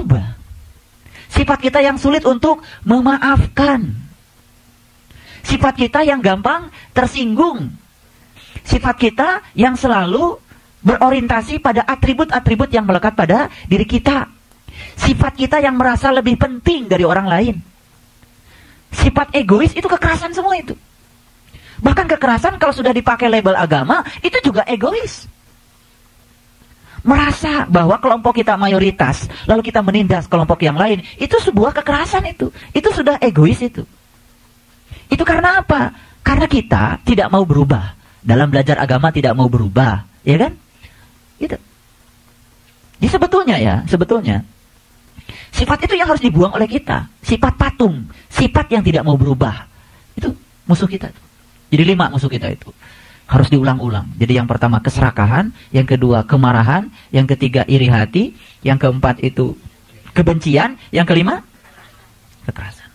berubah. Sifat kita yang sulit untuk memaafkan. Sifat kita yang gampang tersinggung. Sifat kita yang selalu berorientasi pada atribut-atribut yang melekat pada diri kita. Sifat kita yang merasa lebih penting dari orang lain. Sifat egois itu kekerasan semua itu. Bahkan kekerasan kalau sudah dipakai label agama, itu juga egois. Merasa bahwa kelompok kita mayoritas, lalu kita menindas kelompok yang lain, itu sebuah kekerasan itu. Itu sudah egois itu. Itu karena apa? Karena kita tidak mau berubah. Dalam belajar agama tidak mau berubah. Ya kan? Gitu. Jadi sebetulnya, sifat itu yang harus dibuang oleh kita. Sifat patung. Sifat yang tidak mau berubah. Itu musuh kita. Jadi 5 musuh kita itu. Harus diulang-ulang. Jadi yang pertama keserakahan, yang kedua kemarahan, yang ketiga iri hati, yang keempat itu kebencian, yang kelima kekerasan.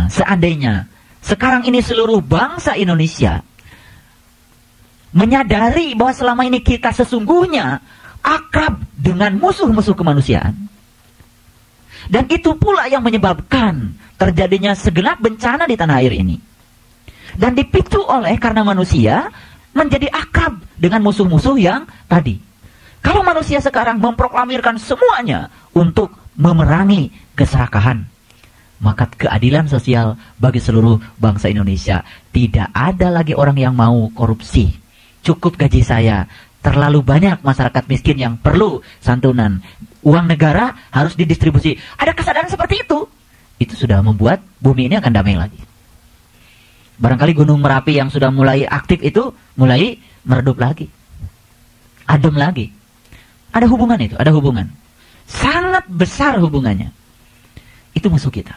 Seandainya sekarang ini seluruh bangsa Indonesia menyadari bahwa selama ini kita sesungguhnya akrab dengan musuh-musuh kemanusiaan, dan itu pula yang menyebabkan terjadinya segenap bencana di tanah air ini, dan dipicu karena manusia menjadi akrab dengan musuh-musuh yang tadi. Kalau manusia sekarang memproklamirkan semuanya untuk memerangi keserakahan, maka keadilan sosial bagi seluruh bangsa Indonesia. Tidak ada lagi orang yang mau korupsi. Cukup gaji saya. Terlalu banyak masyarakat miskin yang perlu santunan. Uang negara harus didistribusi. Ada kesadaran seperti itu. Itu sudah membuat bumi ini akan damai lagi. Barangkali Gunung Merapi yang sudah mulai aktif itu mulai meredup lagi. Adem lagi. Ada hubungan itu, ada hubungan. Sangat besar hubungannya. Itu musuh kita.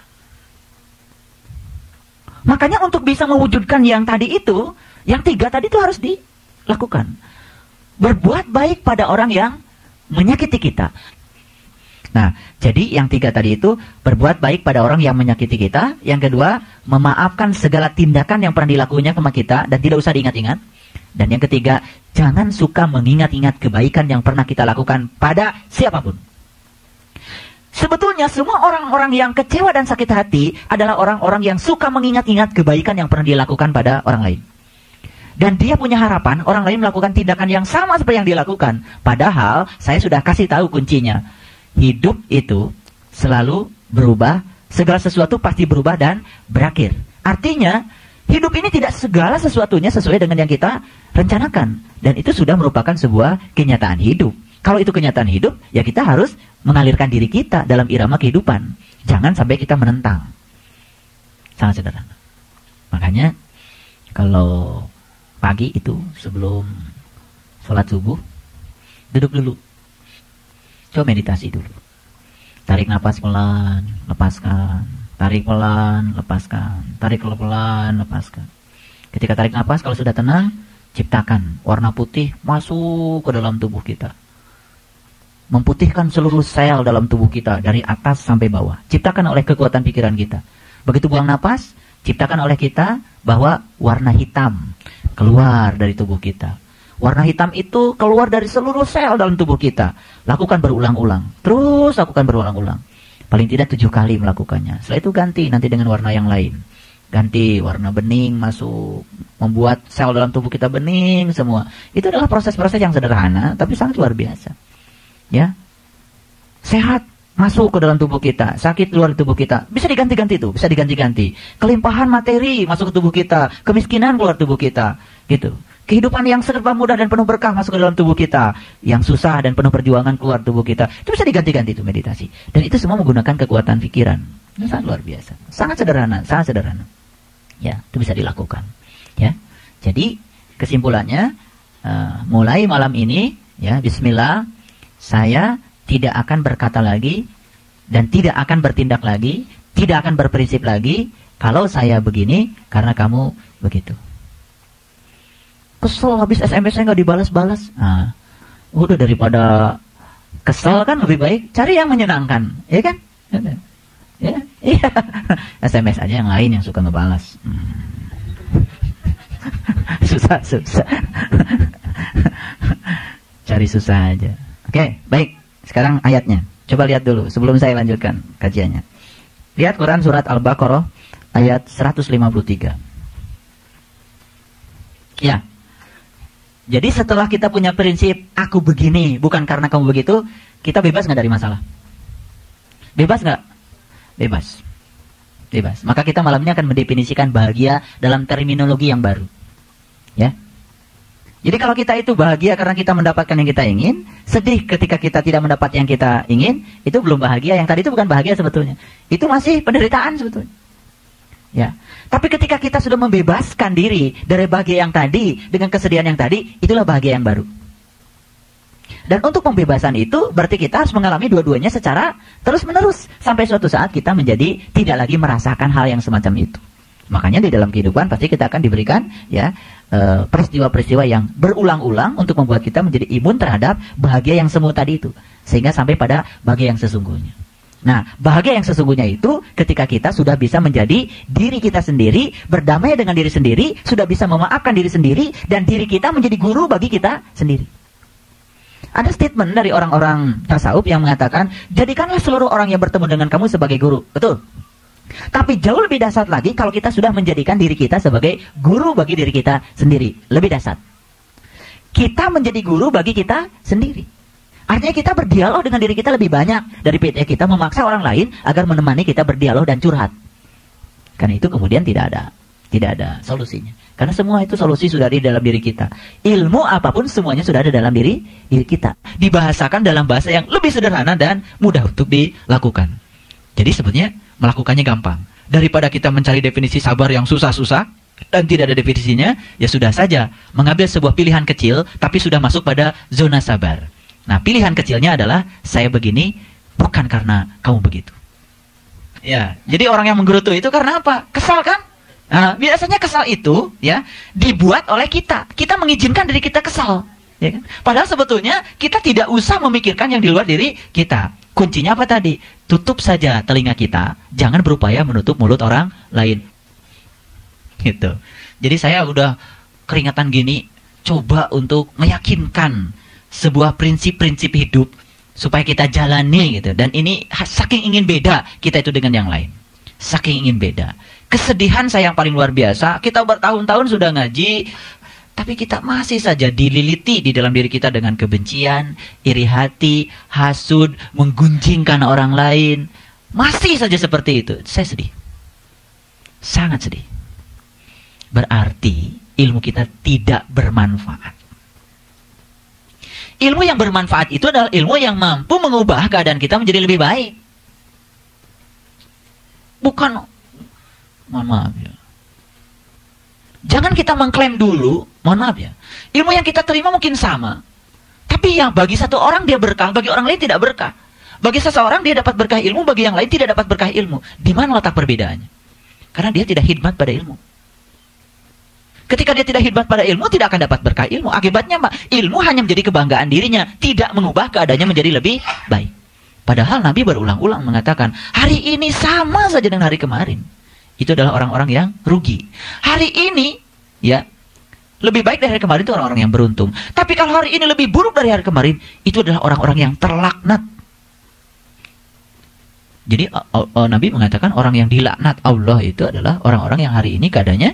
Makanya untuk bisa mewujudkan yang tadi itu, yang 3 tadi itu harus dilakukan. Berbuat baik pada orang yang menyakiti kita. Nah, jadi yang 3 tadi itu, berbuat baik pada orang yang menyakiti kita. Yang kedua, memaafkan segala tindakan yang pernah dilakukannya sama kita dan tidak usah diingat-ingat. Dan yang ketiga, jangan suka mengingat-ingat kebaikan yang pernah kita lakukan pada siapapun. Sebetulnya semua orang-orang yang kecewa dan sakit hati adalah orang-orang yang suka mengingat-ingat kebaikan yang pernah dilakukan pada orang lain. Dan dia punya harapan orang lain melakukan tindakan yang sama seperti yang dilakukan. Padahal saya sudah kasih tahu kuncinya. Hidup itu selalu berubah, segala sesuatu pasti berubah dan berakhir. Artinya, hidup ini tidak segala sesuatunya sesuai dengan yang kita rencanakan. Dan itu sudah merupakan sebuah kenyataan hidup. Kalau itu kenyataan hidup, ya kita harus mengalirkan diri kita dalam irama kehidupan. Jangan sampai kita menentang. Sangat sederhana. Makanya, kalau pagi itu sebelum sholat subuh, duduk dulu. Coba meditasi dulu. Tarik nafas pelan, lepaskan. Tarik pelan, lepaskan. Tarik pelan, lepaskan. Ketika tarik nafas, kalau sudah tenang, ciptakan warna putih masuk ke dalam tubuh kita. Memutihkan seluruh sel dalam tubuh kita dari atas sampai bawah. Ciptakan oleh kekuatan pikiran kita. Begitu buang napas, ciptakan oleh kita bahwa warna hitam keluar dari tubuh kita. Warna hitam itu keluar dari seluruh sel dalam tubuh kita. Lakukan berulang-ulang. Terus lakukan berulang-ulang. Paling tidak 7 kali melakukannya. Setelah itu ganti nanti dengan warna yang lain. Ganti warna bening masuk. Membuat sel dalam tubuh kita bening semua. Itu adalah proses-proses yang sederhana tapi sangat luar biasa. Ya, sehat masuk ke dalam tubuh kita, sakit keluar di tubuh kita, bisa diganti-ganti tuh, bisa diganti-ganti. Kelimpahan materi masuk ke tubuh kita, kemiskinan keluar tubuh kita, gitu. Kehidupan yang serba mudah dan penuh berkah masuk ke dalam tubuh kita, yang susah dan penuh perjuangan keluar tubuh kita, itu bisa diganti-ganti tuh meditasi. Dan itu semua menggunakan kekuatan pikiran, itu sangat luar biasa, sangat sederhana, sangat sederhana. Ya, itu bisa dilakukan. Ya, jadi kesimpulannya, mulai malam ini, ya, Bismillah. Saya tidak akan berkata lagi dan tidak akan bertindak lagi, tidak akan berprinsip lagi kalau saya begini karena kamu begitu. Kesel habis SMS-nya nggak dibalas-balas. Nah, udah daripada kesel kan lebih baik cari yang menyenangkan, ya kan? Ya, iya. SMS aja yang lain yang suka ngebalas. Susah. Cari susah aja. Oke, baik. Sekarang ayatnya. Coba lihat dulu sebelum saya lanjutkan kajiannya. Lihat Quran surat Al-Baqarah ayat 153. Ya. Jadi setelah kita punya prinsip aku begini bukan karena kamu begitu, kita bebas nggak dari masalah? Bebas nggak? Bebas. Bebas. Maka kita malam ini akan mendefinisikan bahagia dalam terminologi yang baru. Ya. Jadi kalau kita itu bahagia karena kita mendapatkan yang kita ingin, sedih ketika kita tidak mendapat yang kita ingin, itu belum bahagia. Yang tadi itu bukan bahagia sebetulnya. Itu masih penderitaan sebetulnya. Ya. Tapi ketika kita sudah membebaskan diri dari bahagia yang tadi dengan kesedihan yang tadi, itulah bahagia yang baru. Dan untuk pembebasan itu berarti kita harus mengalami dua-duanya secara terus-menerus sampai suatu saat kita menjadi tidak lagi merasakan hal yang semacam itu. Makanya di dalam kehidupan pasti kita akan diberikan ya peristiwa-peristiwa yang berulang-ulang untuk membuat kita menjadi imun terhadap bahagia yang semu tadi itu, sehingga sampai pada bahagia yang sesungguhnya. Nah, bahagia yang sesungguhnya itu ketika kita sudah bisa menjadi diri kita sendiri, berdamai dengan diri sendiri, sudah bisa memaafkan diri sendiri, dan diri kita menjadi guru bagi kita sendiri. Ada statement dari orang-orang tasawuf yang mengatakan, jadikanlah seluruh orang yang bertemu dengan kamu sebagai guru. Betul. Tapi jauh lebih dahsyat lagi kalau kita sudah menjadikan diri kita sebagai guru bagi diri kita sendiri. Lebih dahsyat. Kita menjadi guru bagi kita sendiri. Artinya kita berdialog dengan diri kita lebih banyak daripada kita memaksa orang lain agar menemani kita berdialog dan curhat. Karena itu kemudian tidak ada solusinya. Karena semua itu solusi sudah ada di dalam diri kita. Ilmu apapun semuanya sudah ada dalam diri kita. Dibahasakan dalam bahasa yang lebih sederhana dan mudah untuk dilakukan. Jadi sebetulnya melakukannya gampang. Daripada kita mencari definisi sabar yang susah-susah dan tidak ada definisinya, ya sudah saja mengambil sebuah pilihan kecil tapi sudah masuk pada zona sabar. Nah, pilihan kecilnya adalah saya begini bukan karena kamu begitu. Ya, jadi orang yang menggerutu itu karena apa? Kesal kan? Nah, biasanya kesal itu ya dibuat oleh kita. Kita mengizinkan diri kita kesal, ya kan? Padahal sebetulnya kita tidak usah memikirkan yang di luar diri kita. Kuncinya apa tadi? Tutup saja telinga kita, jangan berupaya menutup mulut orang lain. Gitu. Jadi saya udah keringatan gini, coba untuk meyakinkan sebuah prinsip-prinsip hidup supaya kita jalani gitu. Dan ini saking ingin beda kita itu dengan yang lain. Saking ingin beda. Kesedihan saya yang paling luar biasa, kita bertahun-tahun sudah ngaji, tapi kita masih saja dililiti di dalam diri kita dengan kebencian, iri hati, hasud, menggunjingkan orang lain. Masih saja seperti itu. Saya sedih. Sangat sedih. Berarti ilmu kita tidak bermanfaat. Ilmu yang bermanfaat itu adalah ilmu yang mampu mengubah keadaan kita menjadi lebih baik. Bukan, mohon maaf ya. Jangan kita mengklaim dulu, mohon maaf ya. Ilmu yang kita terima mungkin sama. Tapi yang bagi satu orang dia berkah, bagi orang lain tidak berkah. Bagi seseorang dia dapat berkah ilmu, bagi yang lain tidak dapat berkah ilmu. Di mana letak perbedaannya? Karena dia tidak khidmat pada ilmu. Ketika dia tidak khidmat pada ilmu, tidak akan dapat berkah ilmu. Akibatnya ilmu hanya menjadi kebanggaan dirinya, tidak mengubah keadaannya menjadi lebih baik. Padahal Nabi berulang-ulang mengatakan, hari ini sama saja dengan hari kemarin. Itu adalah orang-orang yang rugi. Hari ini, ya, lebih baik dari hari kemarin itu orang-orang yang beruntung. Tapi kalau hari ini lebih buruk dari hari kemarin, itu adalah orang-orang yang terlaknat. Jadi Nabi mengatakan orang yang dilaknat Allah itu adalah orang-orang yang hari ini keadaannya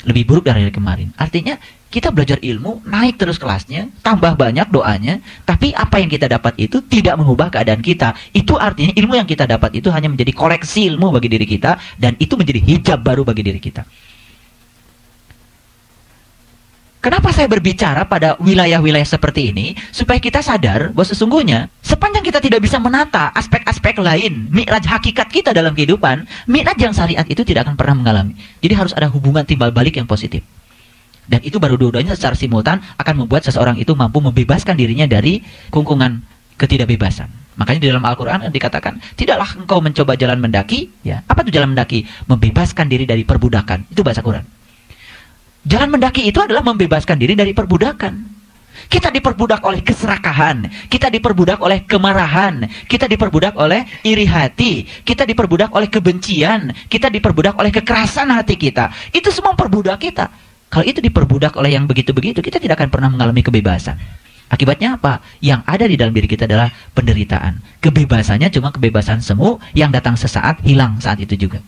lebih buruk dari hari kemarin. Artinya kita belajar ilmu, naik terus kelasnya, tambah banyak doanya, tapi apa yang kita dapat itu tidak mengubah keadaan kita. Itu artinya ilmu yang kita dapat itu hanya menjadi koleksi ilmu bagi diri kita, dan itu menjadi hijab baru bagi diri kita. Kenapa saya berbicara pada wilayah-wilayah seperti ini? Supaya kita sadar bahwa sesungguhnya sepanjang kita tidak bisa menata aspek-aspek lain, mi'raj hakikat kita dalam kehidupan, mi'raj yang syariat itu tidak akan pernah mengalami. Jadi harus ada hubungan timbal balik yang positif. Dan itu baru dua-duanya secara simultan akan membuat seseorang itu mampu membebaskan dirinya dari kungkungan ketidakbebasan. Makanya di dalam Al-Quran dikatakan, tidaklah engkau mencoba jalan mendaki. Ya, apa itu jalan mendaki? Membebaskan diri dari perbudakan. Itu bahasa Quran. Jalan mendaki itu adalah membebaskan diri dari perbudakan. Kita diperbudak oleh keserakahan, kita diperbudak oleh kemarahan, kita diperbudak oleh iri hati, kita diperbudak oleh kebencian, kita diperbudak oleh kekerasan hati kita. Itu semua perbudak kita. Kalau itu diperbudak oleh yang begitu-begitu, kita tidak akan pernah mengalami kebebasan. Akibatnya apa? Yang ada di dalam diri kita adalah penderitaan. Kebebasannya cuma kebebasan semu yang datang sesaat, hilang saat itu juga.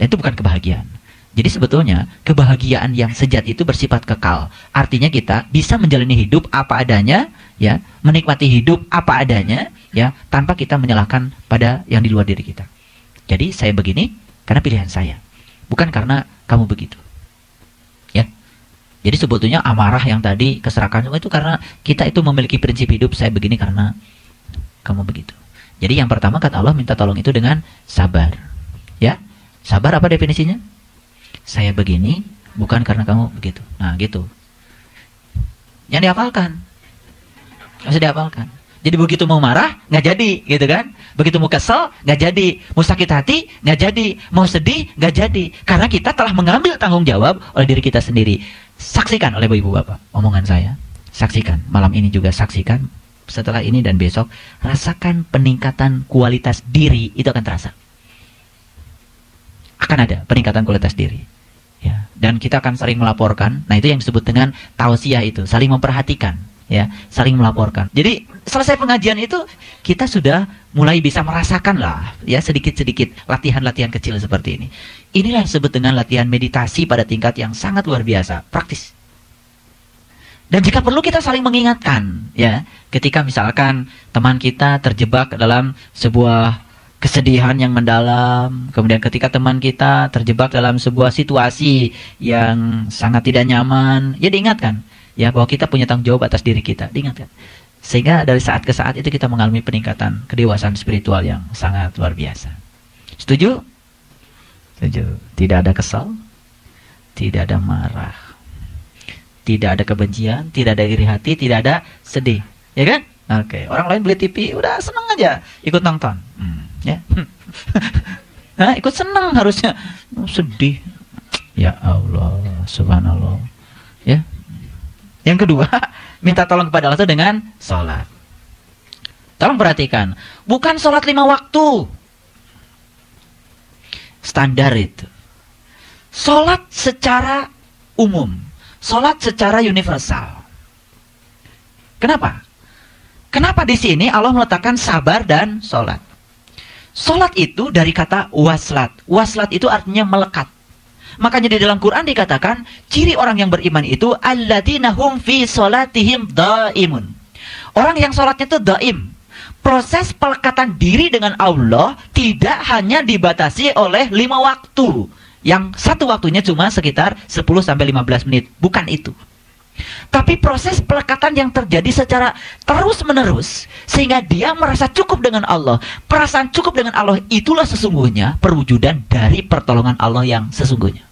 Dan itu bukan kebahagiaan. Jadi sebetulnya kebahagiaan yang sejati itu bersifat kekal. Artinya kita bisa menjalani hidup apa adanya, ya, menikmati hidup apa adanya, ya, tanpa kita menyalahkan pada yang di luar diri kita. Jadi saya begini karena pilihan saya, bukan karena kamu begitu. Ya. Jadi sebetulnya amarah yang tadi, keserakahan semua itu karena kita itu memiliki prinsip hidup, saya begini karena kamu begitu. Jadi yang pertama kata Allah, minta tolong itu dengan sabar. Ya. Sabar apa definisinya? Saya begini bukan karena kamu begitu. Nah, gitu. Yang dihafalkan. Harus dihafalkan. Jadi begitu mau marah, nggak jadi, gitu kan? Begitu mau kesel, nggak jadi. Mau sakit hati, nggak jadi. Mau sedih, nggak jadi. Karena kita telah mengambil tanggung jawab oleh diri kita sendiri. Saksikan oleh ibu bapak omongan saya. Saksikan. Malam ini juga saksikan. Setelah ini dan besok, rasakan peningkatan kualitas diri. Itu akan terasa. Akan ada peningkatan kualitas diri. Ya, dan kita akan saling melaporkan. Nah, itu yang disebut dengan tausiah itu, saling memperhatikan, ya, saling melaporkan. Jadi selesai pengajian itu kita sudah mulai bisa merasakan lah, ya, sedikit-sedikit latihan-latihan kecil seperti ini. Inilah yang disebut dengan latihan meditasi pada tingkat yang sangat luar biasa, praktis. Dan jika perlu kita saling mengingatkan, ya, ketika misalkan teman kita terjebak dalam sebuah kesedihan yang mendalam, kemudian ketika teman kita terjebak dalam sebuah situasi yang sangat tidak nyaman, ya diingatkan, ya, bahwa kita punya tanggung jawab atas diri kita, diingatkan. Sehingga dari saat ke saat itu kita mengalami peningkatan kedewasaan spiritual yang sangat luar biasa. Setuju? Setuju. Tidak ada kesal, tidak ada marah, tidak ada kebencian, tidak ada iri hati, tidak ada sedih, ya kan? Oke, orang lain beli TV, udah seneng aja ikut nonton. Ya. Nah, ikut senang harusnya. Sedih. Ya Allah, subhanallah. Ya. Yang kedua, minta tolong kepada Allah itu dengan sholat. Tolong perhatikan, bukan sholat 5 waktu. Standar itu. Sholat secara umum. Sholat secara universal. Kenapa? Kenapa di sini Allah meletakkan sabar dan sholat? Sholat itu dari kata waslat. Waslat itu artinya melekat. Makanya di dalam Quran dikatakan, ciri orang yang beriman itu alladzina hum fi sholatihim daimun. Orang yang sholatnya itu daim. Proses pelekatan diri dengan Allah tidak hanya dibatasi oleh 5 waktu. Yang satu waktunya cuma sekitar 10-15 menit. Bukan itu. Tapi proses pelekatan yang terjadi secara terus-menerus sehingga dia merasa cukup dengan Allah. Perasaan cukup dengan Allah itulah sesungguhnya perwujudan dari pertolongan Allah yang sesungguhnya.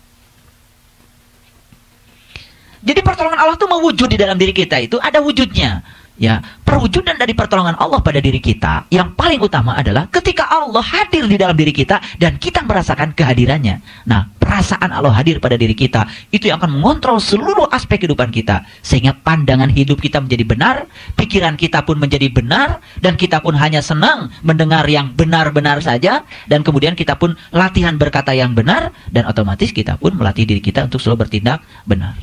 Jadi pertolongan Allah itu mewujud di dalam diri kita itu ada wujudnya. Ya, perwujudan dari pertolongan Allah pada diri kita yang paling utama adalah ketika Allah hadir di dalam diri kita dan kita merasakan kehadirannya. Nah, perasaan Allah hadir pada diri kita itu yang akan mengontrol seluruh aspek kehidupan kita sehingga pandangan hidup kita menjadi benar, pikiran kita pun menjadi benar, dan kita pun hanya senang mendengar yang benar-benar saja, dan kemudian kita pun latihan berkata yang benar, dan otomatis kita pun melatih diri kita untuk selalu bertindak benar.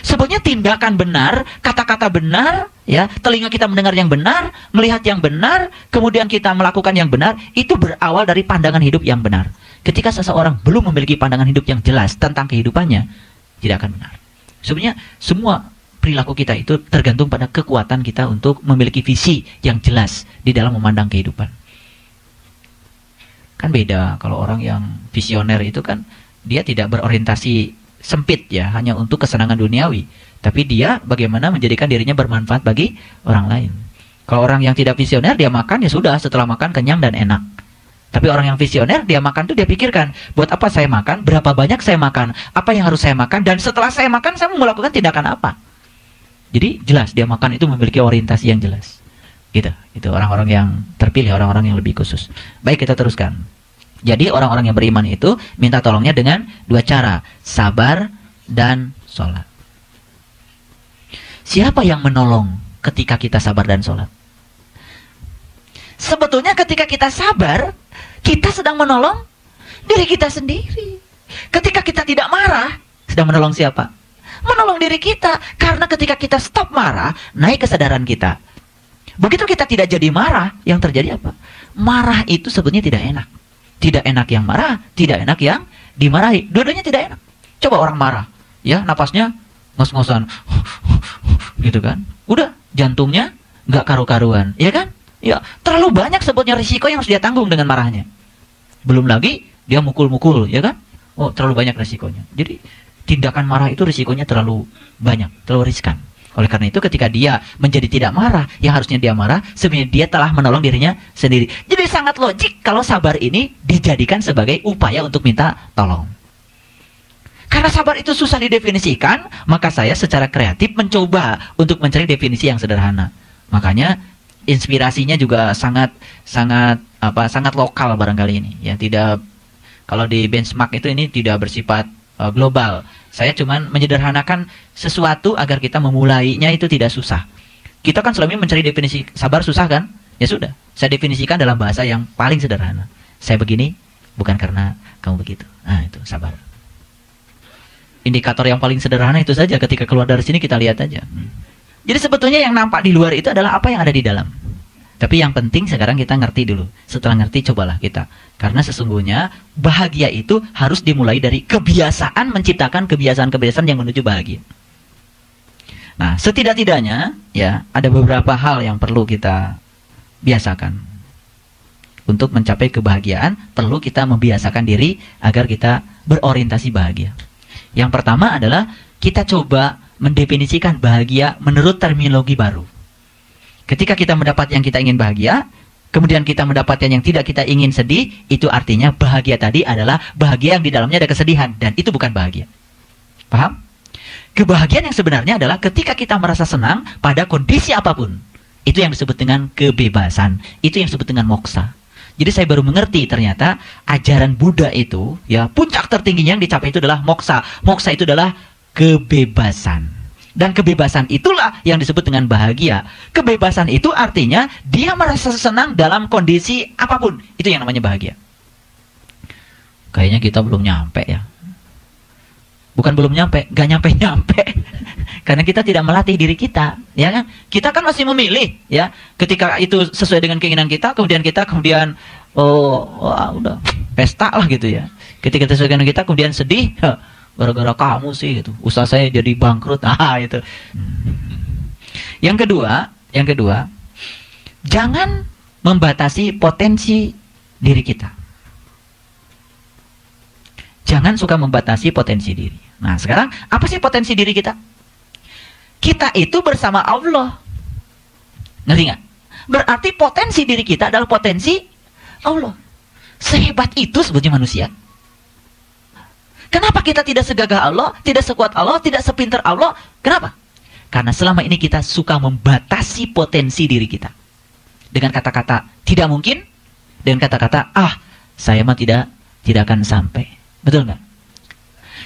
Sebetulnya tindakan benar, kata-kata benar, ya, telinga kita mendengar yang benar, melihat yang benar, kemudian kita melakukan yang benar, itu berawal dari pandangan hidup yang benar. Ketika seseorang belum memiliki pandangan hidup yang jelas tentang kehidupannya, tidak akan benar. Sebenarnya semua perilaku kita itu tergantung pada kekuatan kita untuk memiliki visi yang jelas di dalam memandang kehidupan. Kan beda kalau orang yang visioner itu kan dia tidak berorientasi sempit, ya, hanya untuk kesenangan duniawi, tapi dia bagaimana menjadikan dirinya bermanfaat bagi orang lain. Kalau orang yang tidak visioner, dia makan ya sudah, setelah makan kenyang dan enak. Tapi orang yang visioner, dia makan tuh dia pikirkan, buat apa saya makan, berapa banyak saya makan, apa yang harus saya makan, dan setelah saya makan saya mau melakukan tindakan apa. Jadi jelas dia makan itu memiliki orientasi yang jelas. Gitu. Itu orang-orang yang terpilih, orang-orang yang lebih khusus. Baik, kita teruskan. Jadi orang-orang yang beriman itu minta tolongnya dengan 2 cara, sabar dan sholat. Siapa yang menolong ketika kita sabar dan sholat? Sebetulnya ketika kita sabar, kita sedang menolong diri kita sendiri. Ketika kita tidak marah, sedang menolong siapa? Menolong diri kita. Karena ketika kita stop marah, naik kesadaran kita. Begitu kita tidak jadi marah, yang terjadi apa? Marah itu sebetulnya tidak enak. Tidak enak yang marah, tidak enak yang dimarahi. Dua-duanya tidak enak. Coba orang marah, ya napasnya ngos-ngosan, gitu kan? Udah, jantungnya nggak karu-karuan, ya kan? Ya, terlalu banyak sebetulnya risiko yang harus dia tanggung dengan marahnya. Belum lagi dia mukul-mukul, ya kan? Oh, terlalu banyak risikonya. Jadi tindakan marah itu risikonya terlalu banyak, terlalu riskan. Oleh karena itu ketika dia menjadi tidak marah, yang harusnya dia marah, sebenarnya dia telah menolong dirinya sendiri. Jadi sangat logik kalau sabar ini dijadikan sebagai upaya untuk minta tolong. Karena sabar itu susah didefinisikan, maka saya secara kreatif mencoba untuk mencari definisi yang sederhana. Makanya inspirasinya juga sangat lokal barangkali ini. Ya, tidak, kalau di benchmark itu ini tidak bersifat global. Saya cuman menyederhanakan sesuatu agar kita memulainya itu tidak susah. Kita kan selama ini mencari definisi sabar susah kan? Ya sudah, saya definisikan dalam bahasa yang paling sederhana. Saya begini bukan karena kamu begitu. Nah, itu sabar. Indikator yang paling sederhana itu saja, ketika keluar dari sini kita lihat aja. Jadi sebetulnya yang nampak di luar itu adalah apa yang ada di dalam. Tapi yang penting sekarang kita ngerti dulu. Setelah ngerti, cobalah kita. Karena sesungguhnya bahagia itu harus dimulai dari kebiasaan, menciptakan kebiasaan-kebiasaan yang menuju bahagia. Nah, setidak-tidaknya ya ada beberapa hal yang perlu kita biasakan. Untuk mencapai kebahagiaan, perlu kita membiasakan diri agar kita berorientasi bahagia. Yang pertama adalah kita coba mendefinisikan bahagia menurut terminologi baru. Ketika kita mendapat yang kita ingin bahagia, kemudian kita mendapatkan yang tidak kita ingin sedih, itu artinya bahagia tadi adalah bahagia yang di dalamnya ada kesedihan, dan itu bukan bahagia. Paham? Kebahagiaan yang sebenarnya adalah ketika kita merasa senang pada kondisi apapun. Itu yang disebut dengan kebebasan. Itu yang disebut dengan moksa. Jadi saya baru mengerti ternyata ajaran Buddha itu, ya puncak tertingginya yang dicapai itu adalah moksa. Moksa itu adalah kebebasan. Dan kebebasan itulah yang disebut dengan bahagia. Kebebasan itu artinya dia merasa senang dalam kondisi apapun. Itu yang namanya bahagia. Kayaknya kita belum nyampe ya. Bukan belum nyampe, gak nyampe-nyampe. Karena kita tidak melatih diri kita, ya kan? Kita kan masih memilih, ya. Ketika itu sesuai dengan keinginan kita, kemudian udah pesta lah gitu ya. Ketika sesuai dengan kita, kemudian sedih, gara-gara kamu sih gitu. Usaha saya jadi bangkrut. Itu. Yang kedua, jangan membatasi potensi diri kita. Jangan suka membatasi potensi diri. Nah, sekarang apa sih potensi diri kita? Kita itu bersama Allah. Ngerti nggak? Berarti potensi diri kita adalah potensi Allah. Sehebat itu sebetulnya manusia. Kenapa kita tidak segagah Allah, tidak sekuat Allah, tidak sepintar Allah? Kenapa? Karena selama ini kita suka membatasi potensi diri kita. Dengan kata-kata tidak mungkin, dengan kata-kata saya mah tidak akan sampai. Betul nggak?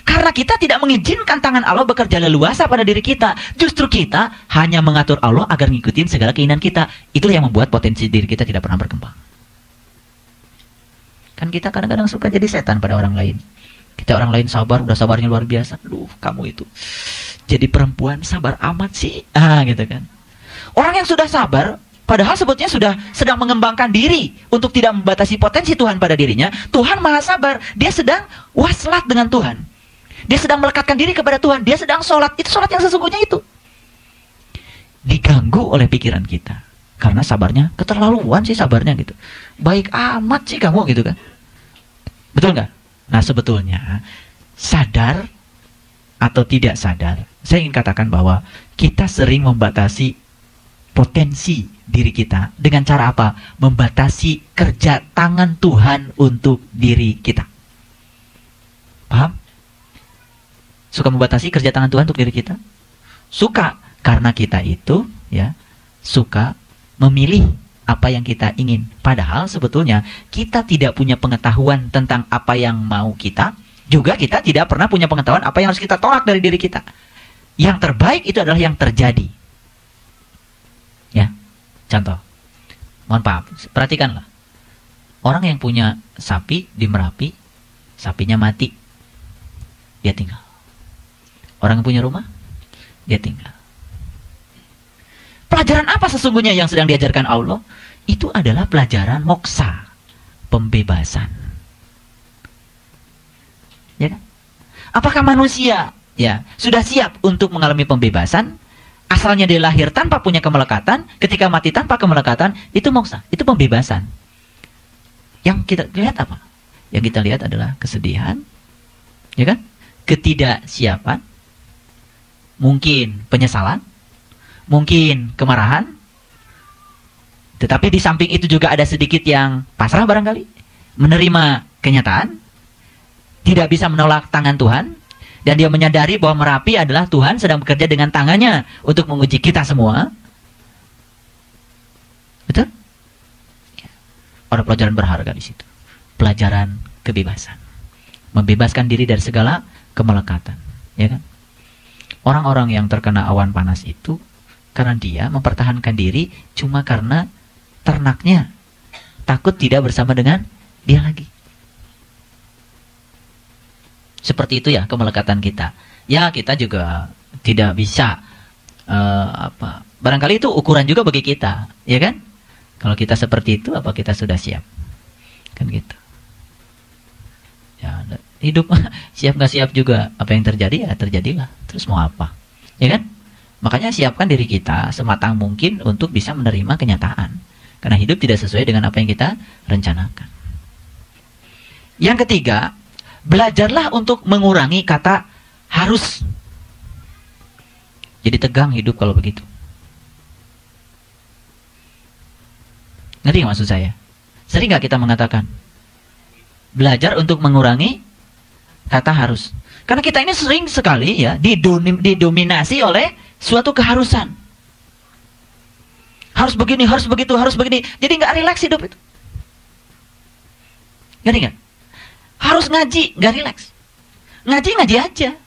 Karena kita tidak mengizinkan tangan Allah bekerja leluasa pada diri kita. Justru kita hanya mengatur Allah agar ngikutin segala keinginan kita. Itulah yang membuat potensi diri kita tidak pernah berkembang. Kan kita kadang-kadang suka jadi setan pada orang lain. Kita orang lain sabar, udah sabarnya luar biasa. Aduh, kamu itu jadi perempuan sabar amat sih. Gitu kan. Orang yang sudah sabar, padahal sebetulnya sudah sedang mengembangkan diri untuk tidak membatasi potensi Tuhan pada dirinya. Tuhan maha sabar. Dia sedang waslat dengan Tuhan. Dia sedang melekatkan diri kepada Tuhan. Dia sedang sholat. Itu sholat yang sesungguhnya itu. Diganggu oleh pikiran kita. Karena sabarnya keterlaluan sih sabarnya gitu. Baik amat sih kamu gitu kan. Betul nggak? Nah sebetulnya sadar atau tidak sadar, saya ingin katakan bahwa kita sering membatasi potensi diri kita. Dengan cara apa? Membatasi kerja tangan Tuhan untuk diri kita. Paham? Suka membatasi kerja tangan Tuhan untuk diri kita? Suka, karena kita itu ya suka memilih apa yang kita ingin. Padahal sebetulnya kita tidak punya pengetahuan tentang apa yang mau kita. Juga kita tidak pernah punya pengetahuan apa yang harus kita tolak dari diri kita. Yang terbaik itu adalah yang terjadi. Ya, contoh. Mohon maaf, perhatikanlah. Orang yang punya sapi di Merapi, sapinya mati. Dia tinggal. Orang yang punya rumah, dia tinggal. Pelajaran apa sesungguhnya yang sedang diajarkan Allah? Itu adalah pelajaran moksa, pembebasan. Ya kan? Apakah manusia ya sudah siap untuk mengalami pembebasan? Asalnya dia lahir tanpa punya kemelekatan, ketika mati tanpa kemelekatan, itu moksa, itu pembebasan. Yang kita lihat apa? Yang kita lihat adalah kesedihan, ya kan? Ketidaksiapan, mungkin penyesalan, mungkin kemarahan. Tetapi di samping itu juga ada sedikit yang pasrah barangkali, menerima kenyataan, tidak bisa menolak tangan Tuhan, dan dia menyadari bahwa Merapi adalah Tuhan sedang bekerja dengan tangannya untuk menguji kita semua. Betul? Ada pelajaran berharga di situ. Pelajaran kebebasan. Membebaskan diri dari segala kemelekatan. Ya kan? Orang-orang yang terkena awan panas itu, karena dia mempertahankan diri cuma karena ternaknya takut tidak bersama dengan dia lagi. Seperti itu ya kemelekatan kita. Ya kita juga tidak bisa barangkali itu ukuran juga bagi kita, ya kan? Kalau kita seperti itu, apa kita sudah siap? Kan gitu. Ya hidup siap nggak siap juga, apa yang terjadi ya terjadilah. Terus mau apa? Ya kan? Makanya siapkan diri kita sematang mungkin untuk bisa menerima kenyataan. Karena hidup tidak sesuai dengan apa yang kita rencanakan. Yang ketiga, belajarlah untuk mengurangi kata harus. Jadi tegang hidup kalau begitu. Ngerti maksud saya? Sering nggak kita mengatakan belajar untuk mengurangi kata harus? Karena kita ini sering sekali ya didominasi oleh suatu keharusan. Harus begini, harus begitu, harus begini. Jadi nggak rileks hidup itu. Ngerti nggak? Harus ngaji, nggak rileks. Ngaji aja.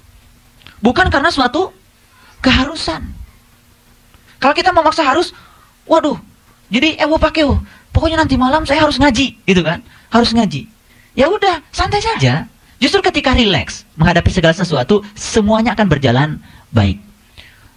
Bukan karena suatu keharusan. Kalau kita memaksa harus, waduh, jadi pakai pokoknya nanti malam saya harus ngaji, gitu kan? Harus ngaji. Ya udah, santai saja. Justru ketika rileks menghadapi segala sesuatu, semuanya akan berjalan baik.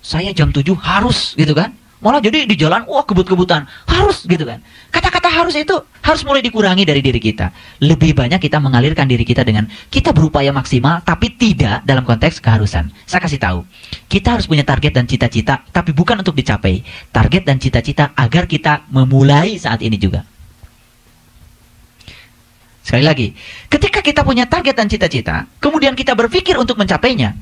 Saya jam 7 harus, gitu kan? Malah jadi di jalan, wah kebut-kebutan. Harus gitu kan. Kata-kata harus itu harus mulai dikurangi dari diri kita. Lebih banyak kita mengalirkan diri kita dengan kita berupaya maksimal, tapi tidak dalam konteks keharusan. Saya kasih tahu, kita harus punya target dan cita-cita, tapi bukan untuk dicapai. Target dan cita-cita agar kita memulai saat ini juga. Sekali lagi, ketika kita punya target dan cita-cita, kemudian kita berpikir untuk mencapainya,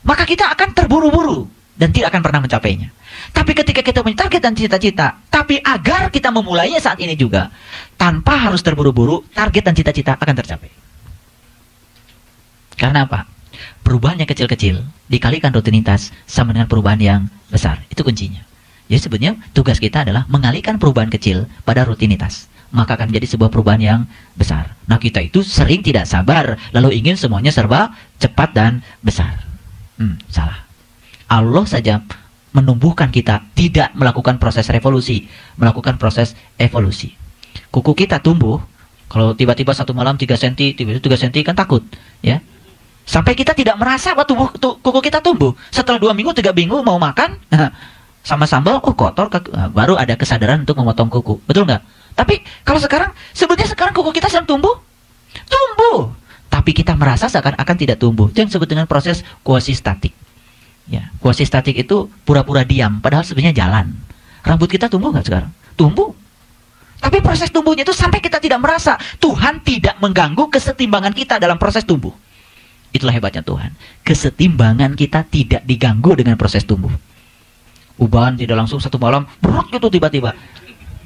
maka kita akan terburu-buru dan tidak akan pernah mencapainya. Tapi ketika kita punya target dan cita-cita, tapi agar kita memulainya saat ini juga, tanpa harus terburu-buru, target dan cita-cita akan tercapai. Karena apa? Perubahan yang kecil-kecil dikalikan rutinitas sama dengan perubahan yang besar. Itu kuncinya. Jadi sebenarnya tugas kita adalah mengalihkan perubahan kecil pada rutinitas. Maka akan menjadi sebuah perubahan yang besar. Nah kita itu sering tidak sabar, lalu ingin semuanya serba cepat dan besar. Salah. Allah saja menumbuhkan kita, tidak melakukan proses revolusi, melakukan proses evolusi. Kuku kita tumbuh, kalau tiba-tiba satu malam 3 cm, tiba-tiba 3 cm kan takut, ya. Sampai kita tidak merasa bahwa kuku kita tumbuh. Setelah 2 minggu, 3 minggu mau makan, sama sambal, kotor, baru ada kesadaran untuk memotong kuku. Betul nggak? Tapi kalau sekarang, sebenarnya sekarang kuku kita sedang tumbuh. Tapi kita merasa seakan-akan tidak tumbuh. Itu yang disebut dengan proses kuasistatik. Ya, kuasistatik itu pura-pura diam, padahal sebenarnya jalan. Rambut kita tumbuh nggak sekarang? Tumbuh. Tapi proses tumbuhnya itu sampai kita tidak merasa. Tuhan tidak mengganggu kesetimbangan kita dalam proses tumbuh. Itulah hebatnya Tuhan. Kesetimbangan kita tidak diganggu dengan proses tumbuh. Ubahan tidak langsung satu malam, berat gitu tiba-tiba.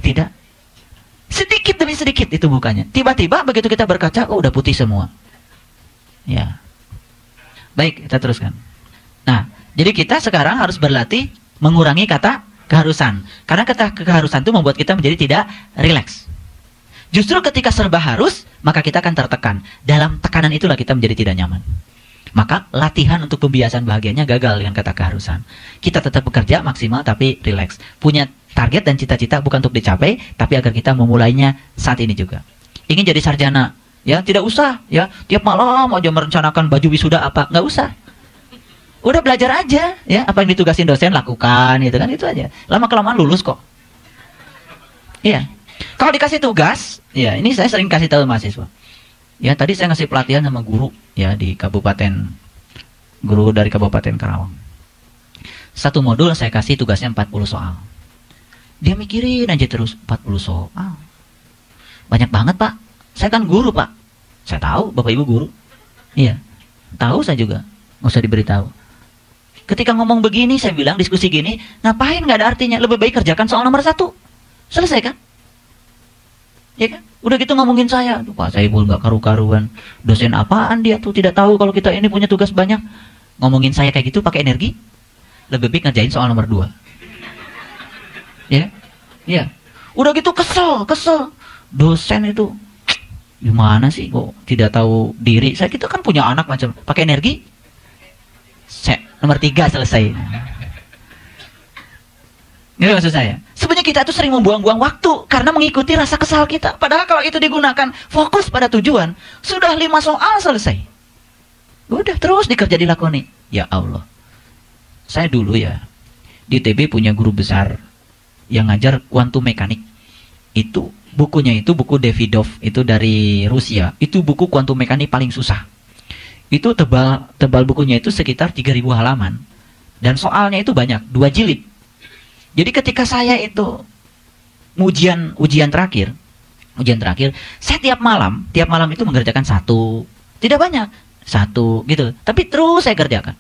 Tidak. Sedikit demi sedikit itu bukannya. Tiba-tiba begitu kita berkaca, oh udah putih semua. Ya. Baik, kita teruskan. Nah, jadi kita sekarang harus berlatih mengurangi kata keharusan. Karena kata keharusan itu membuat kita menjadi tidak rileks. Justru ketika serba harus, maka kita akan tertekan. Dalam tekanan itulah kita menjadi tidak nyaman. Maka latihan untuk pembiasaan bahagianya gagal dengan kata keharusan. Kita tetap bekerja maksimal tapi rileks. Punya target dan cita-cita bukan untuk dicapai, tapi agar kita memulainya saat ini juga. Ingin jadi sarjana, ya tidak usah, ya tiap malam aja merencanakan baju wisuda apa, nggak usah. Udah belajar aja, ya. Apa yang ditugasin dosen lakukan, gitu kan, itu aja. Lama kelamaan lulus kok. Iya. Kalau dikasih tugas, ya ini saya sering kasih tahu mahasiswa. Ya tadi saya ngasih pelatihan sama guru, ya di guru dari Kabupaten Karawang. Satu modul saya kasih tugasnya 40 soal. Dia mikirin aja terus 40 soal. Banyak banget Pak. Saya kan guru Pak. Saya tahu Bapak Ibu guru. Iya. Tahu saya juga. Nggak usah diberitahu. Ketika ngomong begini, saya bilang diskusi gini, ngapain nggak ada artinya? Lebih baik kerjakan soal nomor 1. Selesai kan? Ya kan? Udah gitu ngomongin saya. Duh, Pak Saiful nggak karu-karuan. Dosen apaan dia tuh tidak tahu kalau kita ini punya tugas banyak. Ngomongin saya kayak gitu pakai energi. Lebih baik ngerjain soal nomor 2. Ya? Ya. Udah gitu kesel. Dosen itu gimana sih kok tidak tahu diri? Saya kita kan punya anak macam pakai energi. Nomor 3 selesai. Ini maksud saya. Sebenarnya kita itu sering membuang-buang waktu karena mengikuti rasa kesal kita. Padahal kalau itu digunakan fokus pada tujuan, sudah 5 soal selesai. Udah terus dikerja dilakoni. Ya Allah. Saya dulu ya di TB punya guru besar yang ngajar kuantum mekanik. Itu bukunya itu buku Davidov, itu dari Rusia. Itu buku kuantum mekanik paling susah. Itu tebal bukunya itu sekitar 3.000 halaman. Dan soalnya itu banyak, 2 jilid. Jadi ketika saya itu ujian terakhir, saya tiap malam itu mengerjakan 1. Tidak banyak, 1 gitu. Tapi terus saya kerjakan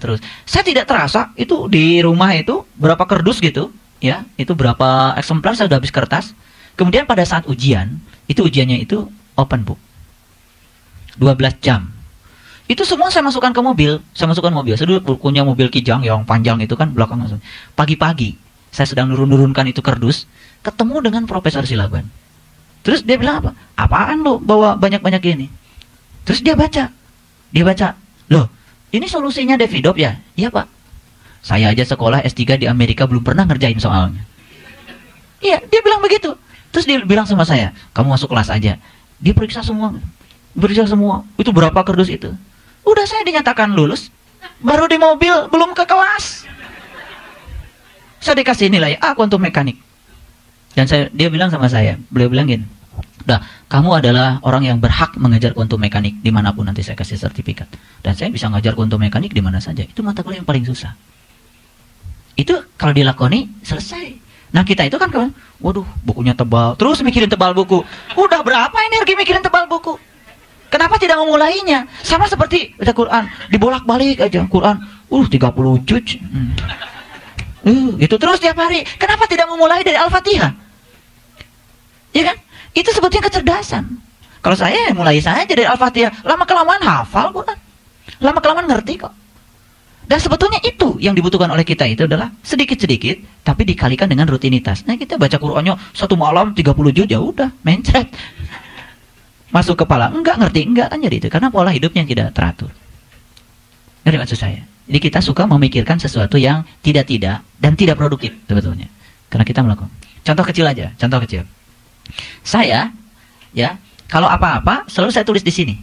terus. Saya tidak terasa itu di rumah itu berapa kardus gitu, ya. Itu berapa eksemplar saya sudah habis kertas. Kemudian pada saat ujiannya itu open book. 12 jam. Itu semua saya masukkan ke mobil. Saya dulu punya mobil Kijang yang panjang itu kan belakang. Pagi-pagi saya sedang nurunkan itu kardus, ketemu dengan Profesor Silaban. Terus dia bilang apa? Apaan lo bawa banyak-banyak ini? Terus dia baca. Loh, ini solusinya Davidov ya? Iya Pak. Saya aja sekolah S3 di Amerika belum pernah ngerjain soalnya. Iya, dia bilang begitu. Terus dia bilang sama saya, kamu masuk kelas aja. Dia periksa semua. Itu berapa kardus itu? Udah saya dinyatakan lulus. Baru di mobil, belum ke kelas. Saya dikasih nilai A kuantum mekanik. Dan dia bilang sama saya, beliau bilang gini, udah, kamu adalah orang yang berhak mengajar kuantum mekanik dimanapun nanti saya kasih sertifikat. Dan saya bisa ngajar kuantum mekanik di mana saja. Itu mata kuliah yang paling susah. Itu kalau dilakoni, selesai. Nah kita itu kan, waduh, bukunya tebal. Terus mikirin tebal buku. Udah berapa energi mikirin tebal buku? Kenapa tidak memulainya? Sama seperti baca Quran, dibolak-balik aja Quran. 30 juz. Itu terus tiap hari. Kenapa tidak memulai dari Al-Fatihah? Ya kan? Itu sebetulnya kecerdasan. Kalau saya mulai saja dari Al-Fatihah, lama-kelamaan hafal Quran. Lama-kelamaan ngerti kok. Dan sebetulnya itu yang dibutuhkan oleh kita itu adalah sedikit-sedikit, tapi dikalikan dengan rutinitas. Nah kita baca Qurannya 1 malam 30 juz, ya udah, mencret. Masuk kepala, enggak kan jadi itu. Karena pola hidupnya tidak teratur. Ngerti maksud saya? Jadi kita suka memikirkan sesuatu yang tidak dan tidak produktif sebetulnya. Karena kita melakukan. Contoh kecil aja, Saya, ya, kalau apa-apa selalu saya tulis di sini.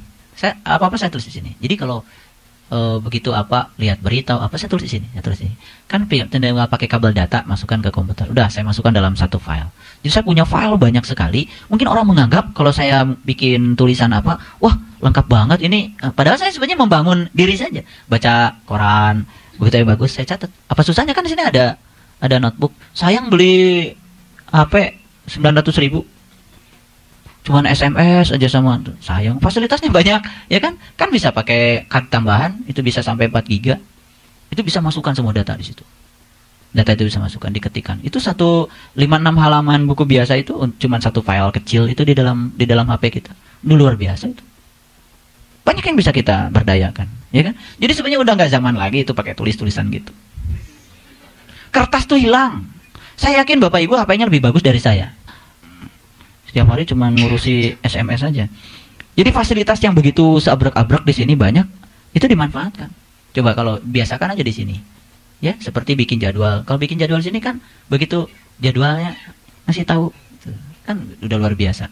Apa-apa saya tulis di sini. Jadi kalau begitu lihat berita saya tulis di sini, kan tidak pakai kabel data, masukkan ke komputer. Udah saya masukkan dalam satu file. Jadi saya punya file banyak sekali. Mungkin orang menganggap kalau saya bikin tulisan wah lengkap banget ini. Padahal saya sebenarnya membangun diri saja. Baca koran, begitu yang bagus saya catat. Apa susahnya, kan di sini ada notebook. Sayang beli HP 900.000. Cuman SMS aja sama, sayang, fasilitasnya banyak, ya kan? Kan bisa pakai kad tambahan, itu bisa sampai 4 GB. Itu bisa masukkan semua data di situ. Data itu bisa masukkan, diketikkan. Itu 5-6 halaman buku biasa itu cuman satu file kecil itu di dalam HP kita. Itu luar biasa itu. Banyak yang bisa kita berdayakan, ya kan? Jadi sebenarnya udah nggak zaman lagi itu pakai tulisan gitu. Kertas tuh hilang. Saya yakin Bapak Ibu HP-nya lebih bagus dari saya. Setiap hari cuma ngurusi SMS saja. Jadi fasilitas yang begitu seabrek-abrek di sini banyak, itu dimanfaatkan. Coba kalau biasakan aja di sini. Ya, seperti bikin jadwal. Kalau bikin jadwal di sini kan begitu jadwalnya ngasih tahu. Kan udah luar biasa.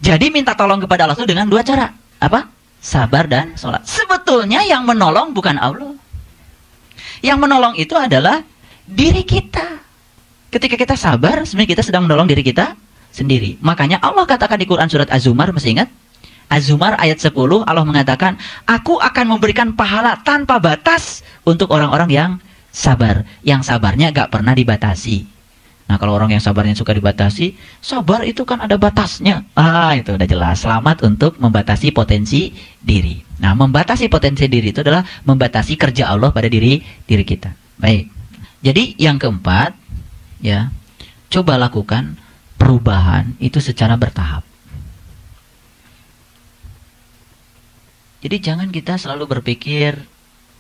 Jadi minta tolong kepada Allah itu dengan 2 cara. Apa? sabar dan sholat. Sebetulnya yang menolong bukan Allah. Yang menolong itu adalah diri kita. Ketika kita sabar, sebenarnya kita sedang menolong diri kita sendiri. Makanya Allah katakan di Quran surat Az-Zumar, masih ingat? Az-Zumar ayat 10, Allah mengatakan, aku akan memberikan pahala tanpa batas untuk orang-orang yang sabar. Yang sabarnya gak pernah dibatasi. Nah, kalau orang yang sabarnya suka dibatasi, sabar itu kan ada batasnya. Itu udah jelas. Selamat untuk membatasi potensi diri. Nah, membatasi potensi diri itu adalah membatasi kerja Allah pada diri kita. Baik. Jadi yang keempat, ya, coba lakukan perubahan itu secara bertahap. Jadi jangan kita selalu berpikir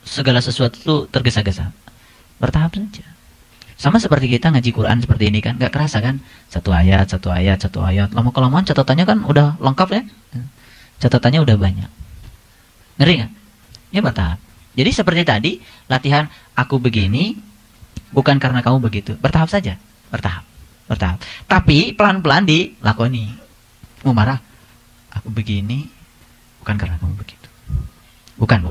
segala sesuatu itu tergesa-gesa. Bertahap saja. Sama seperti kita ngaji Quran seperti ini kan, nggak kerasa kan? Satu ayat. Lama-kelamaan catatannya kan udah lengkap ya. Catatannya udah banyak. Ngeri nggak? Ya bertahap. Jadi seperti tadi, latihan aku begini, bukan karena kamu begitu. Bertahap saja. Bertahap. Tapi pelan-pelan dilakoni. Mau marah? Aku begini, bukan karena kamu begitu. Bukan.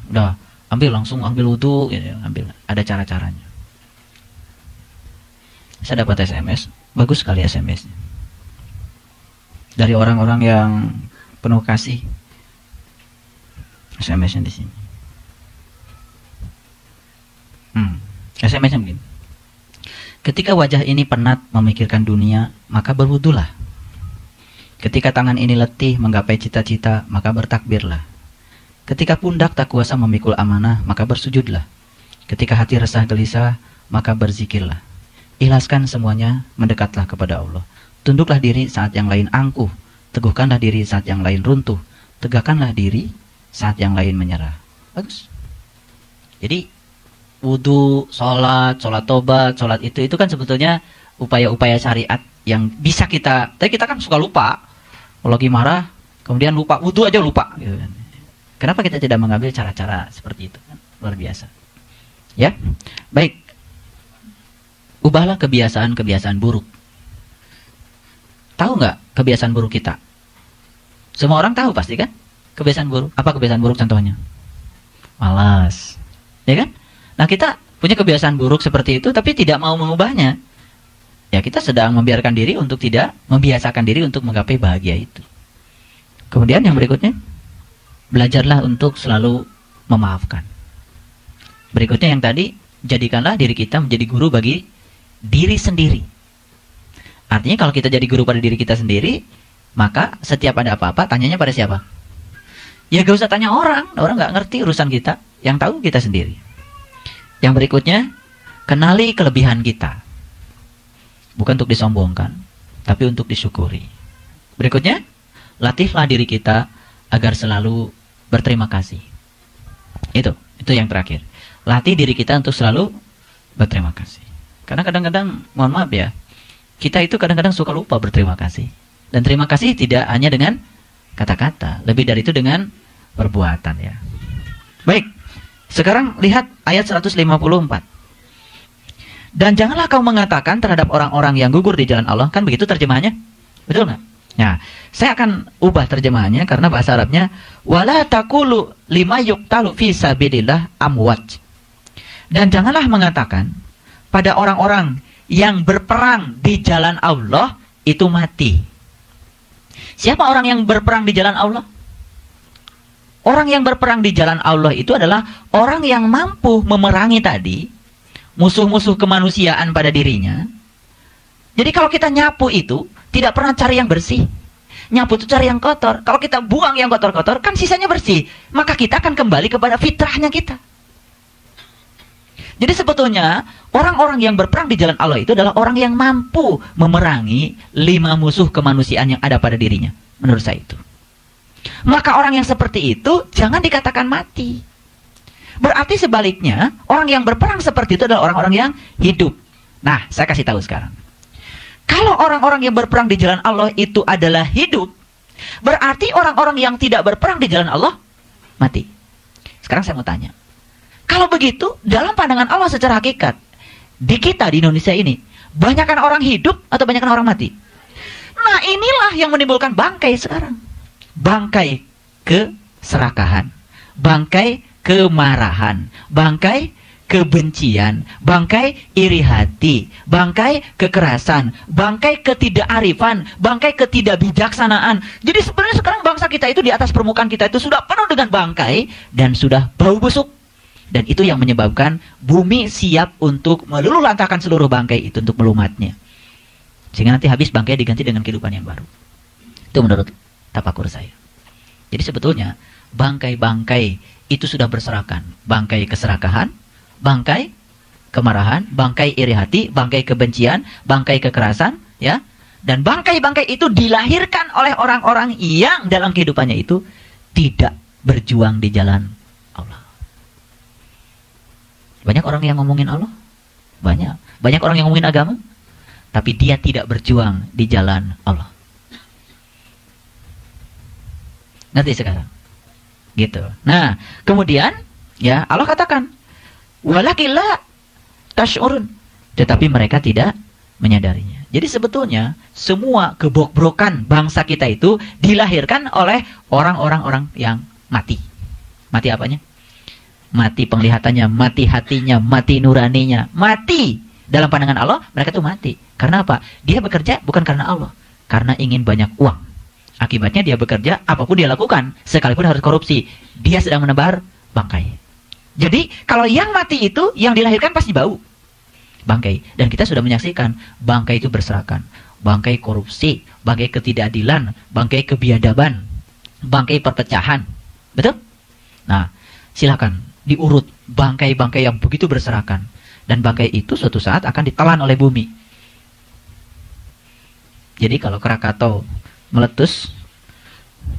Udah, langsung ambil wudu, ya, ambil. Ada cara-caranya. Saya dapat SMS, bagus sekali SMS-nya. Dari orang-orang yang penuh kasih. SMS-nya di sini. SMS-nya begini. Ketika wajah ini penat memikirkan dunia, maka berwudulah. Ketika tangan ini letih menggapai cita-cita, maka bertakbirlah. Ketika pundak tak kuasa memikul amanah, maka bersujudlah. Ketika hati resah gelisah, maka berzikirlah. Ikhlaskan semuanya, mendekatlah kepada Allah. Tunduklah diri saat yang lain angkuh. Teguhkanlah diri saat yang lain runtuh. Tegakkanlah diri saat yang lain menyerah. Bagus. Jadi, wudu, sholat tobat, sholat itu kan sebetulnya upaya-upaya syariat yang bisa tapi kita kan suka lupa. Kalau lagi marah, kemudian lupa, wudu aja lupa. Gitu kan. Kenapa kita tidak mengambil cara-cara seperti itu? Luar biasa. Ya, baik. Ubahlah kebiasaan-kebiasaan buruk. Tahu nggak kebiasaan buruk kita? Semua orang tahu pasti kan? Kebiasaan buruk. Apa kebiasaan buruk contohnya? Malas. Ya kan? Nah, kita punya kebiasaan buruk seperti itu tapi tidak mau mengubahnya. Ya, kita sedang membiarkan diri untuk tidak membiasakan diri untuk menggapai bahagia itu. Kemudian yang berikutnya, belajarlah untuk selalu memaafkan. Berikutnya yang tadi, jadikanlah diri kita menjadi guru bagi diri sendiri. Artinya kalau kita jadi guru pada diri kita sendiri, maka setiap ada apa-apa, tanyanya pada siapa? Ya gak usah tanya orang gak ngerti urusan kita. Yang tahu kita sendiri. Yang berikutnya, kenali kelebihan kita. Bukan untuk disombongkan, tapi untuk disyukuri. Berikutnya, latihlah diri kita agar selalu berterima kasih. Itu yang terakhir. Latih diri kita untuk selalu berterima kasih. Karena kadang-kadang, mohon maaf ya, kita itu kadang-kadang suka lupa berterima kasih. Dan terima kasih tidak hanya dengan kata-kata, lebih dari itu dengan perbuatan ya. Baik, sekarang lihat ayat 154. Dan janganlah kau mengatakan terhadap orang-orang yang gugur di jalan Allah, kan begitu terjemahannya? Betul nggak? Nah, saya akan ubah terjemahannya karena bahasa Arabnya wala taqulu lima yuqtalu fi sabilillah amwat. Dan janganlah mengatakan pada orang-orang yang berperang di jalan Allah itu mati. Siapa orang yang berperang di jalan Allah? Orang yang berperang di jalan Allah itu adalah orang yang mampu memerangi tadi musuh-musuh kemanusiaan pada dirinya. Jadi kalau kita nyapu itu tidak pernah cari yang bersih. Nyapu itu cari yang kotor. Kalau kita buang yang kotor-kotor, kan sisanya bersih. Maka kita akan kembali kepada fitrahnya kita. Jadi sebetulnya orang-orang yang berperang di jalan Allah itu adalah orang yang mampu memerangi 5 musuh kemanusiaan yang ada pada dirinya. Menurut saya itu. Maka orang yang seperti itu jangan dikatakan mati. Berarti sebaliknya, orang yang berperang seperti itu adalah orang-orang yang hidup. Nah, saya kasih tahu sekarang. Kalau orang-orang yang berperang di jalan Allah itu adalah hidup, berarti orang-orang yang tidak berperang di jalan Allah mati. Sekarang saya mau tanya. Kalau begitu, dalam pandangan Allah secara hakikat, di kita di Indonesia ini, banyakkan orang hidup atau banyakkan orang mati? Nah, inilah yang menimbulkan bangkai sekarang. Bangkai ke keserakahan, bangkai kemarahan, bangkai kebencian, bangkai iri hati, bangkai kekerasan, bangkai ketidakarifan, bangkai ketidakbijaksanaan. Jadi sebenarnya sekarang bangsa kita itu di atas permukaan kita itu sudah penuh dengan bangkai dan sudah bau busuk. Dan itu yang menyebabkan bumi siap untuk meluluhlantahkan seluruh bangkai itu untuk melumatnya. Sehingga nanti habis bangkai diganti dengan kehidupan yang baru. Itu menurut tafakur saya. Jadi sebetulnya bangkai-bangkai itu sudah berserakan. Bangkai keserakahan, bangkai kemarahan, bangkai iri hati, bangkai kebencian, bangkai kekerasan, ya. Dan bangkai-bangkai itu dilahirkan oleh orang-orang yang dalam kehidupannya itu tidak berjuang di jalan Allah. Banyak orang yang ngomongin Allah, banyak orang yang ngomongin agama, tapi dia tidak berjuang di jalan Allah. Ngerti sekarang? Gitu. Nah, kemudian ya Allah katakan, walakilla tash'urun, tetapi mereka tidak menyadarinya. Jadi sebetulnya semua kebobrokan bangsa kita itu dilahirkan oleh orang-orang yang mati. Mati apanya? Mati penglihatannya, mati hatinya, mati nuraninya, mati dalam pandangan Allah. Mereka tuh mati. Karena apa? Dia bekerja bukan karena Allah, karena ingin banyak uang. Akibatnya dia bekerja, apapun dia lakukan, sekalipun harus korupsi, dia sedang menebar bangkai. Jadi kalau yang mati itu, yang dilahirkan pasti bau bangkai. Dan kita sudah menyaksikan bangkai itu berserakan. Bangkai korupsi, bangkai ketidakadilan, bangkai kebiadaban, bangkai perpecahan. Betul? Nah, silakan diurut bangkai-bangkai yang begitu berserakan. Dan bangkai itu suatu saat akan ditelan oleh bumi. Jadi kalau Krakatau meletus,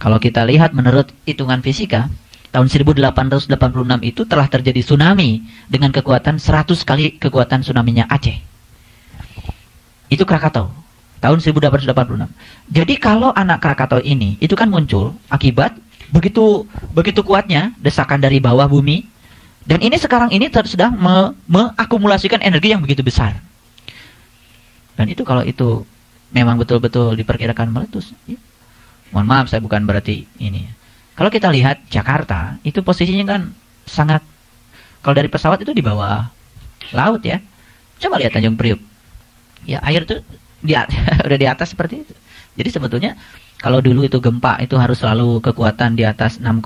kalau kita lihat menurut hitungan fisika, tahun 1886 itu telah terjadi tsunami dengan kekuatan 100 kali kekuatan tsunami-nya Aceh. Itu Krakatau, tahun 1886. Jadi kalau anak Krakatau ini, itu kan muncul akibat begitu kuatnya desakan dari bawah bumi. Dan ini sekarang ini sedang mengakumulasikan energi yang begitu besar. Dan itu kalau itu memang betul-betul diperkirakan meletus, ya. Mohon maaf, saya bukan berarti ini. Kalau kita lihat Jakarta, itu posisinya kan sangat, kalau dari pesawat itu di bawah laut ya. Coba lihat Tanjung Priuk. Ya, air itu udah di atas seperti itu. Jadi sebetulnya kalau dulu itu gempa itu harus selalu kekuatan di atas 6,5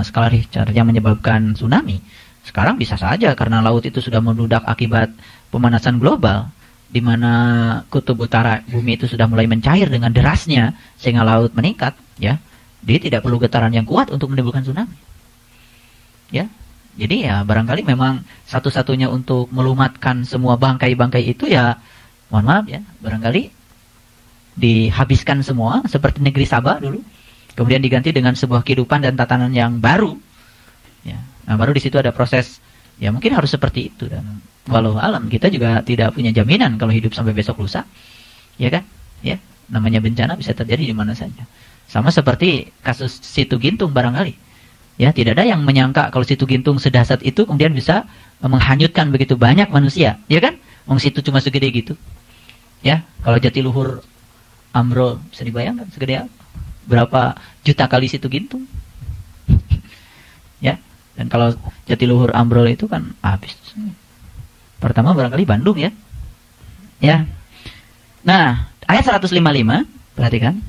skala Richter yang menyebabkan tsunami. Sekarang bisa saja karena laut itu sudah membludak akibat pemanasan global, di mana kutub utara bumi itu sudah mulai mencair dengan derasnya sehingga laut meningkat, ya. Dia tidak perlu getaran yang kuat untuk menimbulkan tsunami. Ya. Jadi ya barangkali memang satu-satunya untuk melumatkan semua bangkai-bangkai itu ya, mohon maaf ya, barangkali dihabiskan semua seperti negeri Sabah dulu, kemudian diganti dengan sebuah kehidupan dan tatanan yang baru. Ya. Nah, baru di situ ada proses, ya mungkin harus seperti itu. Dan walau alam, kita juga tidak punya jaminan kalau hidup sampai besok lusa, ya kan? Ya, namanya bencana bisa terjadi di mana saja. Sama seperti kasus Situ Gintung barangkali. Ya, tidak ada yang menyangka kalau Situ Gintung sedahsyat itu kemudian bisa menghanyutkan begitu banyak manusia, ya kan? Wong situ cuma segede gitu. Ya, kalau Jatiluhur ambrol, bisa dibayangkan segede apa? Berapa juta kali Situ Gintung? Ya. Dan kalau Jatiluhur ambrol itu kan habis. Pertama barangkali Bandung ya. Ya. Nah, ayat 155, perhatikan.